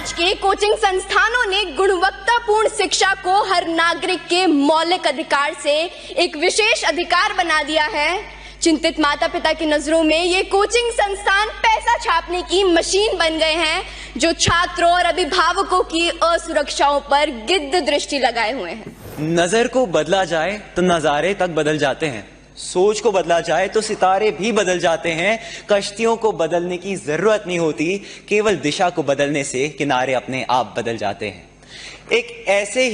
आज के कोचिंग संस्थानों ने गुणवत्तापूर्ण शिक्षा को हर नागरिक के मौलिक अधिकार से एक विशेष अधिकार बना दिया है। चिंतित माता पिता की नजरों में ये कोचिंग संस्थान पैसा छापने की मशीन बन गए हैं, जो छात्रों और अभिभावकों की असुरक्षाओं पर गिद्ध दृष्टि लगाए हुए हैं। नजर को बदला जाए तो नजारे तक बदल जाते हैं, सोच को बदला जाए तो सितारे भी बदल जाते हैं। कश्तियों को बदलने की जरूरत नहीं होती, केवल दिशा को बदलने से किनारे अपने आप बदल जाते हैं। एक ऐसे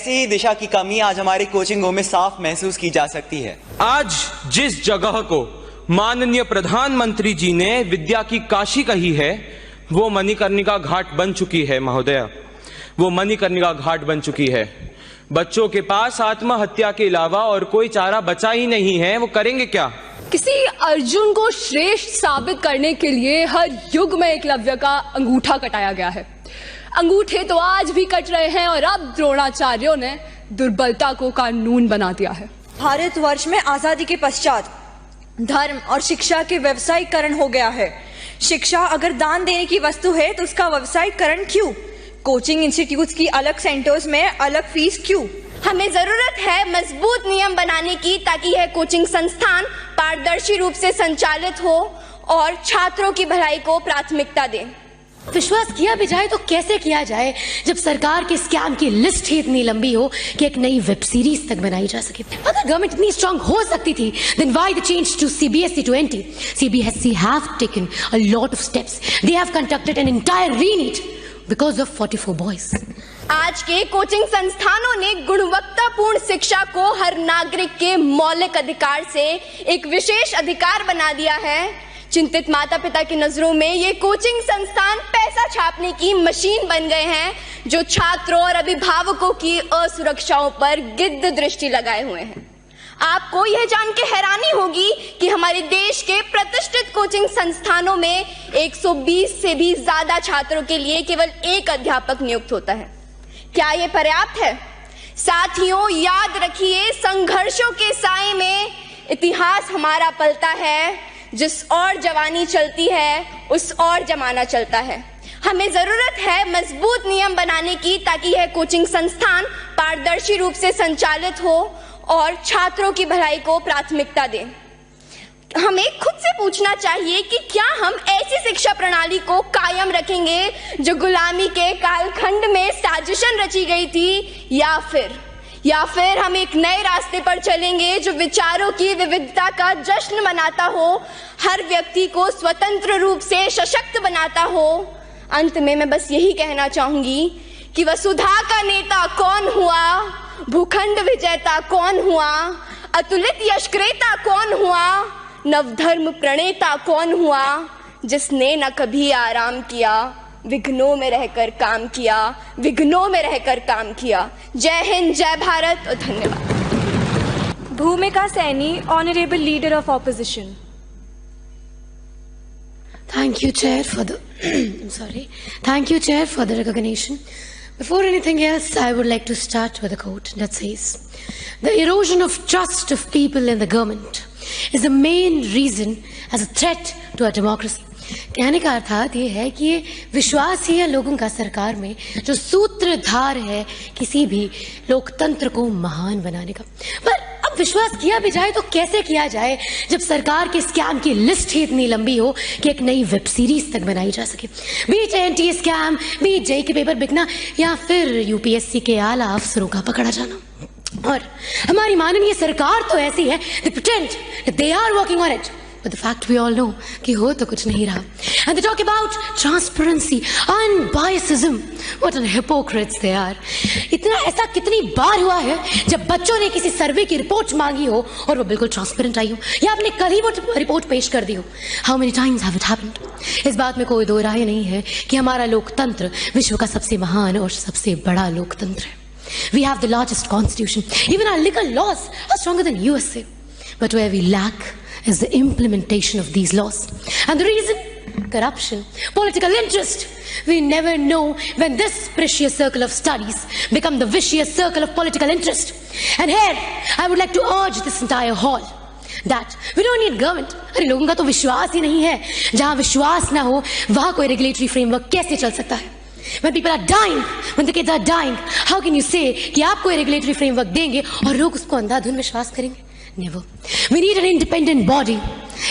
ही दिशा की कमी आज हमारे कोचिंगों में साफ महसूस की जा सकती है। आज जिस जगह को माननीय प्रधानमंत्री जी ने विद्या की काशी कही है, वो मणिकर्णिका घाट बन चुकी है महोदया, वो मणिकर्णिका घाट बन चुकी है। बच्चों के पास आत्महत्या के अलावा और कोई चारा बचा ही नहीं है, वो करेंगे क्या? किसी अर्जुन को श्रेष्ठ साबित करने के लिए हर युग में एकलव्य का अंगूठा कटाया गया है। अंगूठे तो आज भी कट रहे हैं और अब द्रोणाचार्यों ने दुर्बलता को कानून बना दिया है। भारतवर्ष में आजादी के पश्चात धर्म और शिक्षा के व्यवसायीकरण हो गया है। शिक्षा अगर दान देने की वस्तु है तो उसका व्यवसायीकरण क्यों? कोचिंग इंस्टीट्यूट्स की अलग सेंटर्स में अलग फीस क्यों? हमें जरूरत है मजबूत नियम बनाने की, ताकि यह कोचिंग संस्थान पारदर्शी रूप से संचालित हो और छात्रों की भलाई को प्राथमिकता दे। विश्वास किया भी जाए तो कैसे किया जाए जब सरकार के स्कैम की लिस्ट ही इतनी लंबी हो कि एक नई वेब सीरीज तक बनाई जा सके। अगर गवर्नमेंट इतनी स्ट्रांग हो सकती थी, then why the change to CBSE to NT? CBSE have taken a lot of steps. They have conducted an entire re-NEET because of 44 boys. आज के कोचिंग संस्थानों ने गुणवत्तापूर्ण शिक्षा को हर नागरिक के मौलिक अधिकार से एक विशेष अधिकार बना दिया है। चिंतित माता पिता की नजरों में ये कोचिंग संस्थान पैसा छापने की मशीन बन गए हैं, जो छात्रों और अभिभावकों की असुरक्षाओं पर गिद्ध दृष्टि लगाए हुए हैं। आपको यह जान के हैरानी होगी कि हमारे देश के प्रतिष्ठित कोचिंग संस्थानों में 120 से भी ज्यादा छात्रों के लिए केवल एक अध्यापक नियुक्त होता है। क्या यह पर्याप्त है? साथियों, याद रखिए, संघर्षों के साए में इतिहास हमारा पलता है। जिस और जवानी चलती है, उस और जमाना चलता है। हमें जरूरत है मजबूत नियम बनाने की, ताकि यह कोचिंग संस्थान पारदर्शी रूप से संचालित हो और छात्रों की भलाई को प्राथमिकता दें। हमें खुद से पूछना चाहिए कि क्या हम ऐसी शिक्षा प्रणाली को कायम रखेंगे जो गुलामी के कालखंड में साजिशन रची गई थी, या फिर हम एक नए रास्ते पर चलेंगे जो विचारों की विविधता का जश्न मनाता हो, हर व्यक्ति को स्वतंत्र रूप से सशक्त बनाता हो। अंत में मैं बस यही कहना चाहूंगी कि वसुधा का नेता कौन हुआ, भूखंड विजेता कौन हुआ, अतुलित यशक्रेता कौन हुआ, नवधर्म प्रणेता कौन हुआ, जिसने न कभी आराम किया, विघ्नों में रहकर काम किया, विघ्नों में रहकर काम किया। जय हिंद, जय भारत और धन्यवाद। भूमिका Saini, honourable leader of opposition. Thank you, Chair, for the Thank you, Chair, for the recognition. Before anything else, I would like to start with a quote that says, "The erosion of trust of people in the government is the main reason as a threat to our democracy." कहने का अर्थात ये है कि ये विश्वास ही है लोगों का सरकार में, जो सूत्रधार है किसी भी लोकतंत्र को महान बनाने का। पर अब विश्वास किया भी जाए तो कैसे किया जाए जब सरकार के स्कैम की लिस्ट ही इतनी लंबी हो कि एक नई वेब सीरीज तक बनाई जा सके। बीच NT स्कैम, बीच JEE के पेपर बिकना, या फिर UPSC के आला अफसरों का पकड़ा जाना। और हमारी माननीय सरकार तो ऐसी है, they pretend that they are working on it, but the fact we all know कि हो तो कुछ नहीं रहा। And they talk about transparency, unbiasedism. What an hypocrites they are. इतना ऐसा कितनी बार हुआ है जब बच्चों ने किसी सर्वे की रिपोर्ट मांगी हो और वो बिल्कुल ट्रांसपेरेंट आई हो, या आपने कल ही वो रिपोर्ट पेश कर दी हो। How many times have it happened? इस बात में कोई दो राय नहीं है कि हमारा लोकतंत्र विश्व का सबसे महान और सबसे बड़ा लोकतंत्र है। We have the largest constitution. Even our legal laws are stronger than USA. But where we lack is the implementation of these laws. And the reason? Corruption, political interest. We never know when this precious circle of studies become the vicious circle of political interest. And here, I would like to urge this entire hall that we don't need government. अरे लोगों का तो विश्वास ही नहीं है। जहाँ विश्वास ना हो, वहाँ कोई रेगुलेटरी फ्रेमवर्क कैसे चल सकता है? When people are dying, when the kids are dying, how can you say कि आप कोई regulatory framework देंगे और लोग उसको अंधाधुन विश्वास करेंगे? Never. We need an independent body.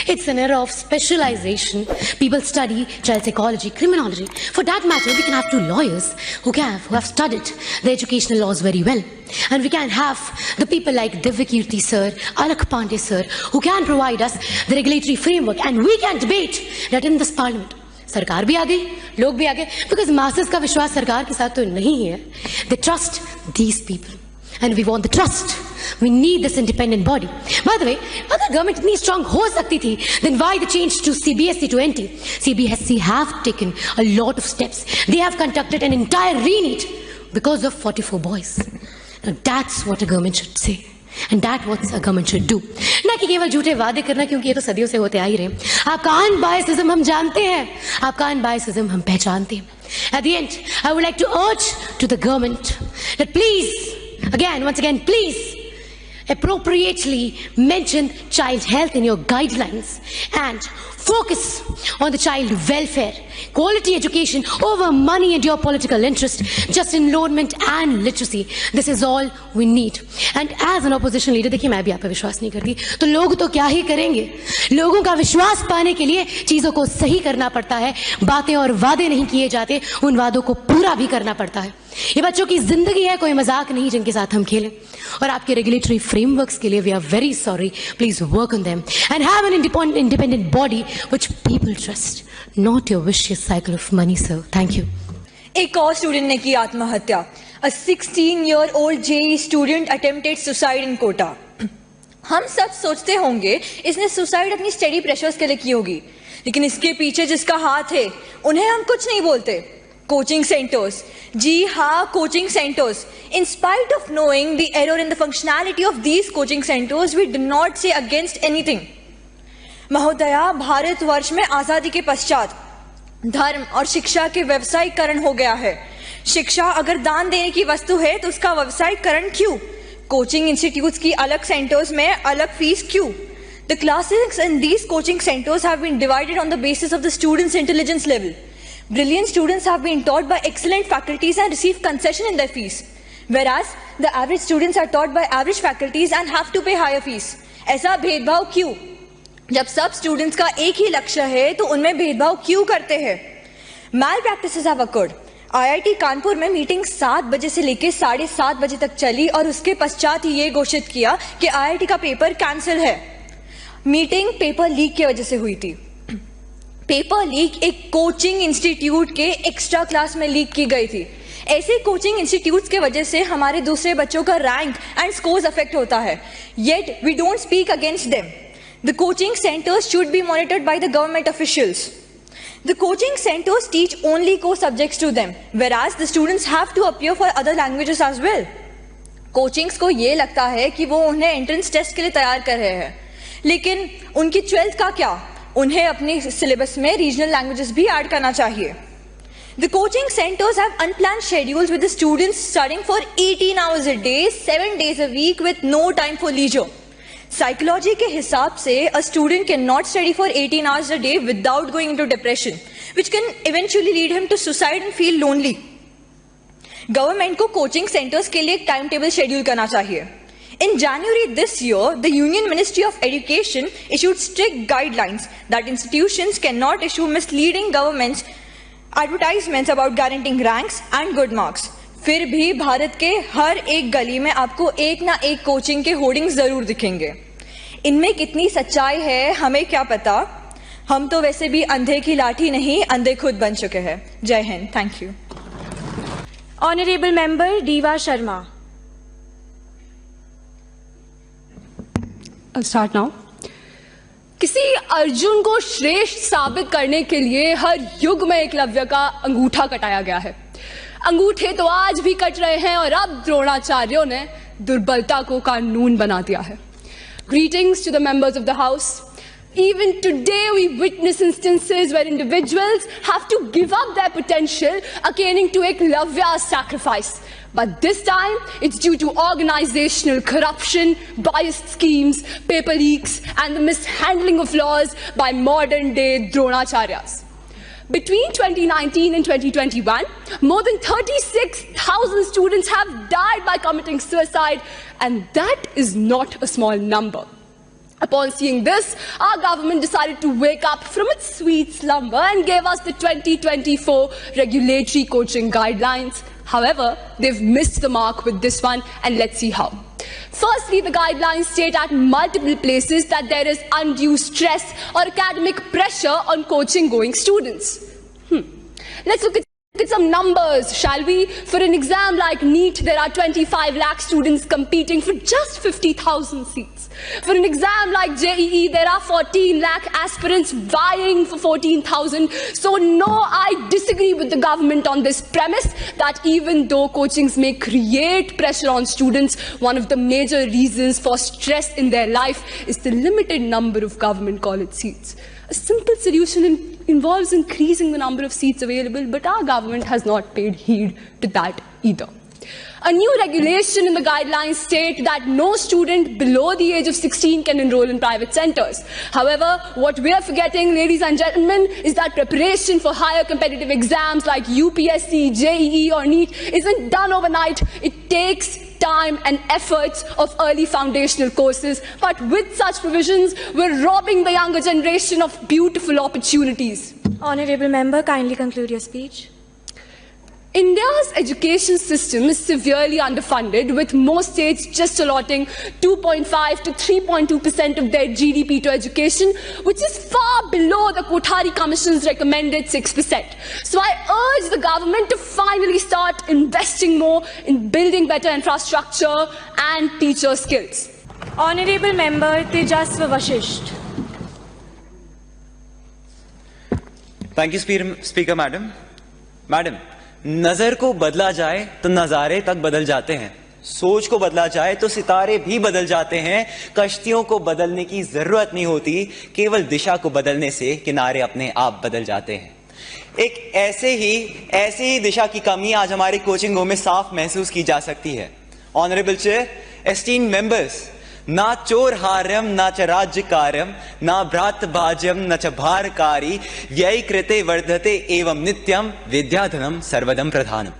It's an era of specialization. People study child psychology, criminology. For that matter, we can have two lawyers who have studied the educational laws very well. And we can have the people like Divyakirti sir, Alakh Pandey sir, who can provide us the regulatory framework. And we can debate that in this parliament. सरकार भी आ गई, लोग भी आ गए, because masses का विश्वास सरकार के साथ तो नहीं है. They trust these people. And we want the trust. We need this independent body. By the way, अगर government इतनी strong हो सकती थी, then why the change to CBSE to NT? CBSE have taken a lot of steps. They have conducted an entire re-NEET because of 44 boys. Now that's what a government should say. And that's what a government should do. ना कि केवल झूठे वादे करना, क्योंकि ये तो सदियों से होते आ ही रहे. आपका अनबायसिज्म हम जानते हैं, आपका अनबायसिज्म हम पहचानते हैं. At the end, I would like to urge to the government that please, once again, please appropriately mention child health in your guidelines and focus on the child welfare. Quality education over money and your political interest. Just enrollment and literacy. This is all we need. And as an opposition leader, देखिए मैं भी आप पे विश्वास नहीं करती, तो लोग तो क्या ही करेंगे. लोगों का विश्वास पाने के लिए चीजों को सही करना पड़ता है. बातें और वादे नहीं किए जाते, उन वादों को पूरा भी करना पड़ता है. ये बच्चों की जिंदगी है, कोई मजाक नहीं जिनके साथ हम खेलें. और आपके रेगुलेटरी फ्रेमवर्क्स के लिए we are very sorry. Please work on them and have an independent body which people trust, not your vicious cycle of money sir. Thank you. एक और स्टूडेंट ने की आत्महत्या. A 16-year-old JEE student attempted suicide in Kota. हम सब सोचते होंगे इसने सुसाइड अपनी स्टडी प्रेशर्स के लिए की होगी, लेकिन इसके पीछे जिसका हाथ है उन्हें हम कुछ नहीं बोलते. Coaching centres. जी हाँ, coaching centres. In spite of knowing the error in the functionality of these coaching centers, we do not say against anything. महोदया, भारतवर्ष में आजादी के पश्चात धर्म और शिक्षा के व्यवसायीकरण हो गया है. शिक्षा अगर दान देने की वस्तु है तो उसका व्यवसायीकरण क्यों? कोचिंग इंस्टीट्यूट्स की अलग सेंटर्स में अलग फीस क्यों? The classes in these coaching centers have been divided on the basis of the students' intelligence level. Brilliant students have been taught by excellent faculties and receive concession in their fees, whereas the average students are taught by average faculties and have to pay higher fees. ऐसा भेदभाव क्यों? जब सब students का एक ही लक्ष्य है तो उनमें भेदभाव क्यों करते हैं? Malpractices have occurred. IIT Kanpur में मीटिंग 7 बजे से लेकर 7:30 बजे तक चली और उसके पश्चात ही ये घोषित किया कि IIT का पेपर कैंसिल है. मीटिंग पेपर लीक की वजह से हुई थी. पेपर लीक एक कोचिंग इंस्टीट्यूट के एक्स्ट्रा क्लास में लीक की गई थी. ऐसे कोचिंग इंस्टीट्यूट्स के वजह से हमारे दूसरे बच्चों का रैंक एंड स्कोर्स अफेक्ट होता है. Yet we don't speak against them. The coaching centers should be monitored by the government officials. The coaching centers teach only core subjects to them, whereas the students have to appear for other languages as well. Coachings को ये लगता है कि वो उन्हें entrance test के लिए तैयार कर रहे हैं, लेकिन उनकी 12th का क्या? उन्हें अपनी सिलेबस में रीजनल लैंग्वेजेस भी ऐड करना चाहिए. The coaching centers have unplanned schedules with the students studying for 18 hours a day, 7 days a week with no time for leisure. Psychology के हिसाब से a student cannot study for 18 hours a day without going into depression, which can eventually lead him to suicide and feel lonely. Government को coaching centers के लिए एक timetable schedule करना चाहिए. In January this year, the Union Ministry of Education issued strict guidelines that institutions cannot issue misleading government advertisements about guaranteeing ranks and good marks. फिर भी भारत के हर एक गली में आपको एक ना एक कोचिंग के होर्डिंग्स जरूर दिखेंगे. इनमें कितनी सच्चाई है हमें क्या पता. हम तो वैसे भी अंधे की लाठी नहीं, अंधे खुद बन चुके हैं. जय Hind. Thank you. Honourable member diva Sharma. Start now. किसी अर्जुन को श्रेष्ठ साबित करने के लिए हर युग में एकलव्य का अंगूठा कटाया गया है. अंगूठे तो आज भी कट रहे हैं और अब द्रोणाचार्यों ने दुर्बलता को कानून बना दिया है. Greetings to the members of the House. Even today we witness instances where individuals have to give up their potential akin to Eklavya's sacrifice. But this time it's due to organizational corruption, biased schemes, paper leaks and the mishandling of laws by modern day Dronacharyas. Between 2019 and 2021, more than 36,000 students have died by committing suicide, and that is not a small number. Upon seeing this, our government decided to wake up from its sweet slumber and gave us the 2024 regulatory coaching guidelines. However, they've missed the mark with this one, and let's see how. Firstly, the guidelines state at multiple places that there is undue stress or academic pressure on coaching-going students. Let's look at some numbers, shall we? For an exam like NEET, there are 25 lakh students competing for just 50,000 seats. For an exam like JEE, there are 14 lakh aspirants vying for 14,000. So no, I disagree with the government on this premise that even though coachings may create pressure on students, one of the major reasons for stress in their life is the limited number of government college seats. A simple solution involves increasing the number of seats available, but our government has not paid heed to that either. A new regulation in the guidelines state that no student below the age of 16 can enroll in private centers. However, what we are forgetting, ladies and gentlemen, is that preparation for higher competitive exams like UPSC, JEE or NEET isn't done overnight. It takes time and efforts of early foundational courses. But with such provisions, we're robbing the younger generation of beautiful opportunities. Honorable member, kindly conclude your speech. India's education system is severely underfunded, with most states just allotting 2.5 to 3.2% of their GDP to education, which is far below the Kothari Commission's recommended 6%. So I urge the government to finally start investing more in building better infrastructure and teacher skills. Honorable member Tejaswa Vashisht. Thank you, Speaker Madam. Madam, नजर को बदला जाए तो नजारे तक बदल जाते हैं, सोच को बदला जाए तो सितारे भी बदल जाते हैं, कश्तियों को बदलने की जरूरत नहीं होती, केवल दिशा को बदलने से किनारे अपने आप बदल जाते हैं। एक ऐसे ही दिशा की कमी आज हमारे कोचिंगों में साफ महसूस की जा सकती है। ऑनरेबल चेयर, एस्टीम्ड मेंबर्स, ना चोर हार्यम ना च राज्य कार्यम ना भ्रात भाज्यम न च भारकारी व्यय कृते वर्धते एवं नित्यम विद्याधनम सर्वदम प्रधानम.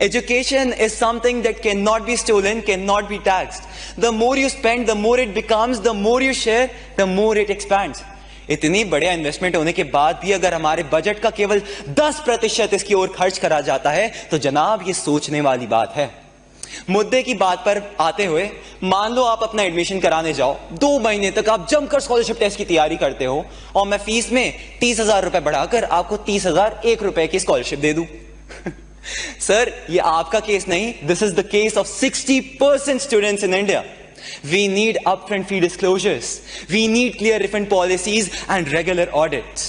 Education is something that cannot be stolen, cannot be taxed. The more you spend, the more it becomes, the more you share, the more it expands. इतनी बढ़िया इन्वेस्टमेंट होने के बाद भी अगर हमारे बजट का केवल 10% इसकी ओर खर्च करा जाता है तो जनाब ये सोचने वाली बात है। मुद्दे की बात पर आते हुए, मान लो आप अपना एडमिशन कराने जाओ, 2 महीने तक आप जमकर स्कॉलरशिप टेस्ट की तैयारी करते हो और मैं फीस में 30,000 रुपए बढ़ाकर आपको 30,001 रुपए की स्कॉलरशिप दे दूं। सर, ये आपका केस नहीं, this is the case of 60% students in India. We need upfront fee disclosures. We need clear refund policies and regular audits.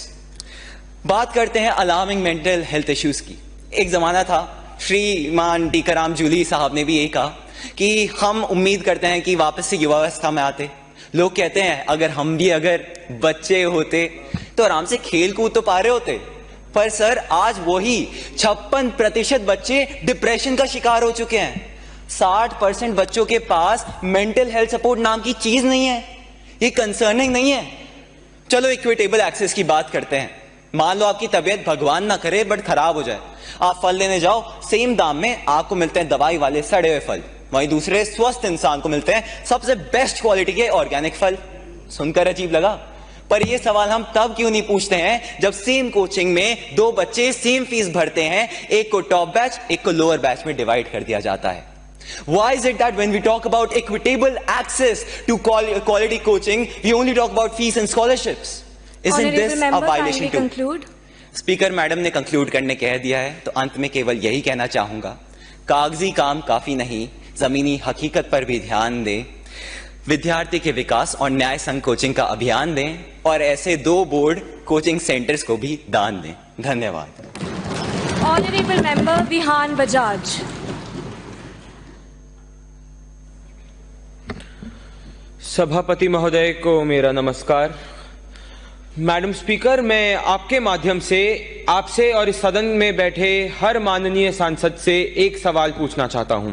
बात करते हैं अलार्मिंग मेंटल हेल्थ इश्यूज की। एक जमाना था, श्रीमान टीकाराम जूली साहब ने भी यही कहा कि हम उम्मीद करते हैं कि वापस से युवावस्था में आते। लोग कहते हैं अगर हम भी बच्चे होते तो आराम से खेल कूद तो पा रहे होते। पर सर, आज वही 56% बच्चे डिप्रेशन का शिकार हो चुके हैं। 60% बच्चों के पास मेंटल हेल्थ सपोर्ट नाम की चीज नहीं है। ये कंसर्निंग नहीं है। चलो इक्विटेबल एक्सेस की बात करते हैं। मान लो आपकी तबीयत भगवान ना करे बट खराब हो जाए, आप फल लेने जाओ, सेम दाम में आपको मिलते हैं दवाई वाले सड़े हुए फल, वहीं दूसरे स्वस्थ इंसान को मिलते हैं सबसे बेस्ट क्वालिटी के ऑर्गेनिक फल। सुनकर अजीब लगा, पर यह सवाल हम तब क्यों नहीं पूछते हैं जब सेम कोचिंग में 2 बच्चे सेम फीस भरते हैं, एक को टॉप बैच एक को लोअर बैच में डिवाइड कर दिया जाता है। Why is it that when we talk about equitable access to quality coaching, we only talk about fees and scholarships? Isn't this a violation too? Speaker madam ने conclude करने कह दिया है, तो अंत में केवल यही कहना चाहूंगा, कागजी काम काफी नहीं, जमीनी हकीकत पर भी ध्यान दें, विद्यार्थी के विकास और न्याय संघ कोचिंग का अभियान दें और ऐसे 2 बोर्ड कोचिंग सेंटर्स को भी दान दें। धन्यवाद। Honourable member Vihan Bajaj. सभापति महोदय को मेरा नमस्कार। मैडम स्पीकर, मैं आपके माध्यम से आपसे और इस सदन में बैठे हर माननीय सांसद से एक सवाल पूछना चाहता हूं।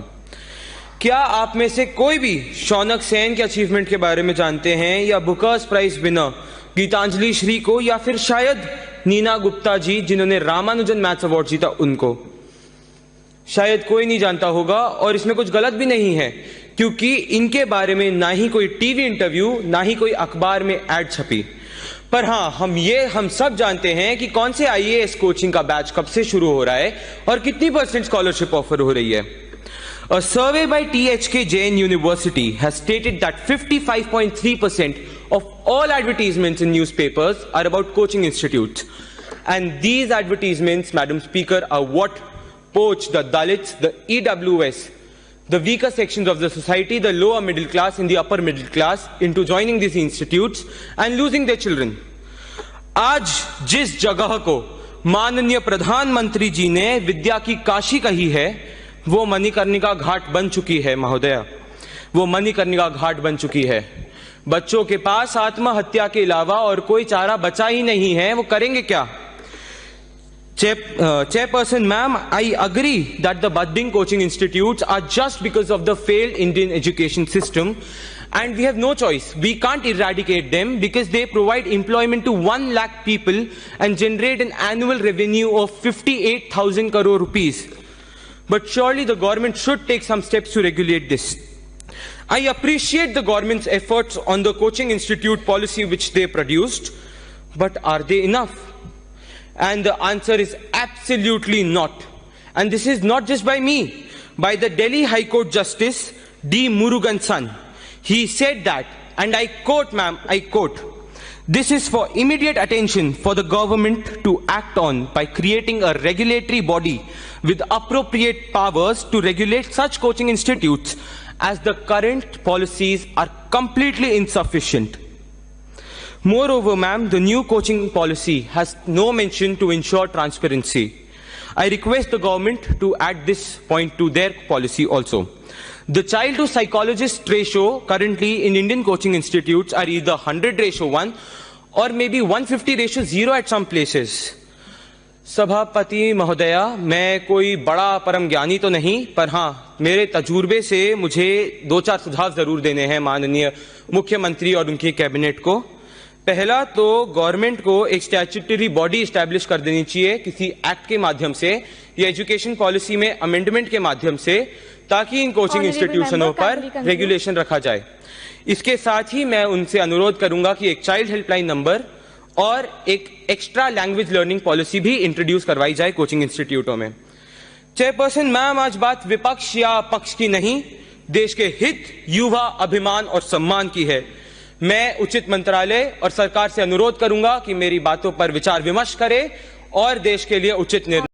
क्या आप में से कोई भी शौनक सेन के अचीवमेंट के बारे में जानते हैं या Booker's prize winner Geetanjali Shree को या फिर शायद नीना गुप्ता जी, जिन्होंने रामानुजन मैथ्स अवार्ड जीता, उनको शायद कोई नहीं जानता होगा, और इसमें कुछ गलत भी नहीं है क्योंकि इनके बारे में ना ही कोई टीवी इंटरव्यू ना ही कोई अखबार में एड छपी। पर हाँ, हम सब जानते हैं कि कौन से आईएएस कोचिंग का बैच कब से शुरू हो रहा है और कितनी % स्कॉलरशिप ऑफर हो रही है। A survey by THK Jain University has stated that 55.3% of all advertisements in newspapers are about coaching institutes. And these advertisements, Madam Speaker, are what poach the Dalits, the EWS, the weaker sections of the society, the lower middle class and the upper middle class into joining these institutes and losing their children. आज जिस जगह को माननीय प्रधानमंत्री जी ने विद्या की काशी कही है, वो मणिकर्णिका घाट बन चुकी है महोदया, वो मणिकर्णिका घाट बन चुकी है। बच्चों के पास आत्महत्या के अलावा और कोई चारा बचा ही नहीं है, वो करेंगे क्या? Chairperson ma'am, I agree that the budding coaching institutes are just because of the failed Indian education system, and we have no choice. We can't eradicate them because they provide employment to 1 lakh people and generate an annual revenue of 58,000 crore rupees. But surely the government should take some steps to regulate this. I appreciate the government's efforts on the coaching institute policy which they produced, but are they enough? And the answer is absolutely not. And this is not just by me, by the Delhi High Court Justice D. Murugan son. He said that, and I quote, ma'am, I quote, "This is for immediate attention for the government to act on by creating a regulatory body with appropriate powers to regulate such coaching institutes, as the current policies are completely insufficient." Moreover, ma'am, the new coaching policy has no mention to ensure transparency. I request the government to add this point to their policy also. The child to psychologist ratio currently in Indian coaching institutes are either 100:1 or maybe 150:0 at some places. सभापति महोदया, मैं कोई बड़ा परम ज्ञानी तो नहीं, पर हाँ, मेरे तजुर्बे से मुझे 2-4 सुझाव जरूर देने हैं माननीय मुख्यमंत्री और उनकी कैबिनेट को। पहला तो गवर्नमेंट को एक स्टैट्यूटरी बॉडी एस्टैब्लिश कर देनी चाहिए किसी एक्ट के माध्यम से या एजुकेशन पॉलिसी में अमेंडमेंट के माध्यम से, ताकि इन कोचिंग इंस्टीट्यूशनों पर रेगुलेशन रखा जाए। इसके साथ ही मैं उनसे अनुरोध करूंगा कि एक चाइल्ड हेल्पलाइन नंबर और एक एक्स्ट्रा लैंग्वेज लर्निंग पॉलिसी भी इंट्रोड्यूस करवाई जाए कोचिंग इंस्टीट्यूटों में। चेयरपर्सन मैम, आज बात विपक्ष या पक्ष की नहीं, देश के हित, युवा, अभिमान और सम्मान की है। मैं उचित मंत्रालय और सरकार से अनुरोध करूंगा कि मेरी बातों पर विचार विमर्श करे और देश के लिए उचित निर्णय